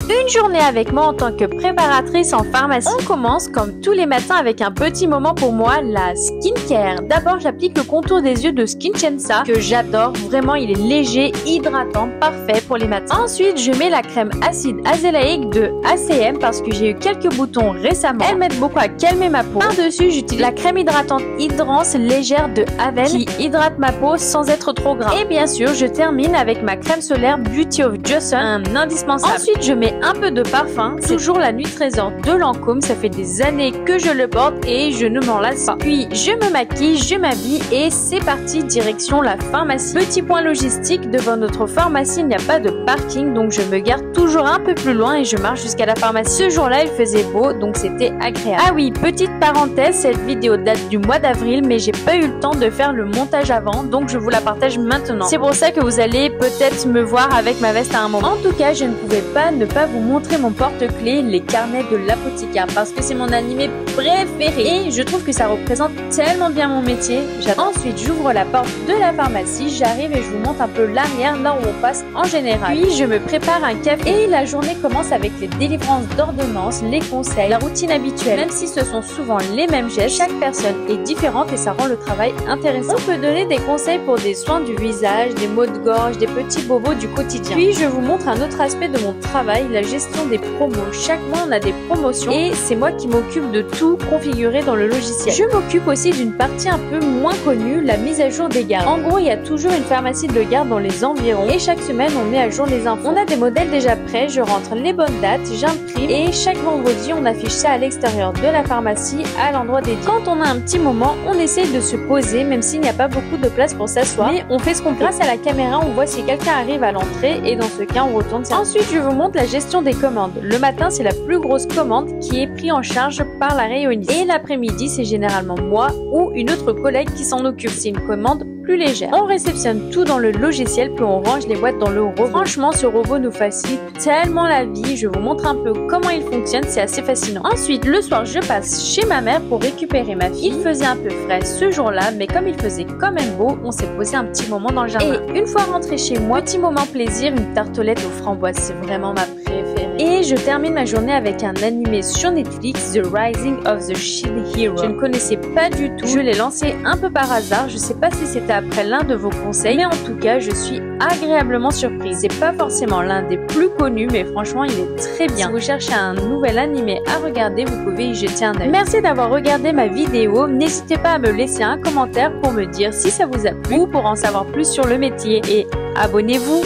Une journée avec moi en tant que préparatrice en pharmacie. On commence comme tous les matins avec un petit moment pour moi, la skincare. D'abord, j'applique le contour des yeux de Skincensa que j'adore. Vraiment, il est léger, hydratant, parfait pour les matins. Ensuite, je mets la crème acide azélaïque de ACM parce que j'ai eu quelques boutons récemment. Elle m'aide beaucoup à calmer ma peau. Par-dessus, j'utilise la crème hydratante Hydrance légère de Haven qui hydrate ma peau sans être trop gras. Et bien sûr, je termine avec ma crème solaire Beauty of Johnson, un indispensable. Ensuite, je mets un peu de parfum. C'est toujours la Nuit Trésor de Lancôme. Ça fait des années que je le porte et je ne m'en lasse pas. Puis, je me maquille, je m'habille et c'est parti, direction la pharmacie. Petit point logistique, devant notre pharmacie, il n'y a pas de parking, donc je me garde toujours un peu plus loin et je marche jusqu'à la pharmacie. Ce jour-là, il faisait beau, donc c'était agréable. Ah oui, petite parenthèse, cette vidéo date du mois d'avril, mais j'ai pas eu le temps de faire le montage avant, donc je vous la partage maintenant. C'est pour ça que vous allez peut-être me voir avec ma veste à un moment. En tout cas, je ne pouvais pas ne pas vous montrer mon porte-clés, les carnets de l'apothicaire, parce que c'est mon animé préféré et je trouve que ça représente tellement bien mon métier. Ensuite, j'ouvre la porte de la pharmacie, j'arrive et je vous montre un peu l'arrière, là où on passe en général. Puis, je me prépare un café et la journée commence avec les délivrances d'ordonnances, les conseils, la routine habituelle. Même si ce sont souvent les mêmes gestes, chaque personne est différente et ça rend le travail intéressant. On peut donner des conseils pour des soins du visage, des maux de gorge, des petits bobos du quotidien. Puis, je vous montre un autre aspect de mon travail, la gestion des promos. Chaque mois, on a des promotions et c'est moi qui m'occupe de tout configurer dans le logiciel. Je m'occupe aussi d'une partie un peu moins connue, la mise à jour des gardes. En gros, il y a toujours une pharmacie de garde dans les environs et chaque semaine, on met à jour les infos. On a des modèles déjà prêts, je rentre les bonnes dates, j'imprime et chaque vendredi, on affiche ça à l'extérieur de la pharmacie à l'endroit dédié. Quand on a un petit moment, on essaye de se poser, même s'il n'y a pas beaucoup de place pour s'asseoir, mais on fait ce qu'on peut. Grâce à la caméra, on voit si quelqu'un arrive à l'entrée et dans ce cas, on retourne. Ensuite, je vous montre la gestion des commandes. Le matin, c'est la plus grosse commande qui est prise en charge par la rayonniste. Et l'après-midi, c'est généralement moi ou une autre collègue qui s'en occupe. C'est une commande plus légère. On réceptionne tout dans le logiciel puis on range les boîtes dans le robot. Franchement, ce robot nous facilite tellement la vie. Je vous montre un peu comment il fonctionne, c'est assez fascinant. Ensuite, le soir, je passe chez ma mère pour récupérer ma fille. Il faisait un peu frais ce jour-là, mais comme il faisait quand même beau, on s'est posé un petit moment dans le jardin. Et une fois rentrée chez moi, petit moment plaisir, une tartelette aux framboises, c'est vraiment ma préférée. Et je termine ma journée avec un animé sur Netflix, The Rising of the Shield Hero. Je ne connaissais pas du tout. Je l'ai lancé un peu par hasard. Je sais pas si c'était après l'un de vos conseils, mais en tout cas, je suis agréablement surprise. C'est pas forcément l'un des plus connus, mais franchement, il est très bien. Si vous cherchez un nouvel animé à regarder, vous pouvez y jeter un œil. Merci d'avoir regardé ma vidéo. N'hésitez pas à me laisser un commentaire pour me dire si ça vous a plu ou pour en savoir plus sur le métier. Et abonnez-vous!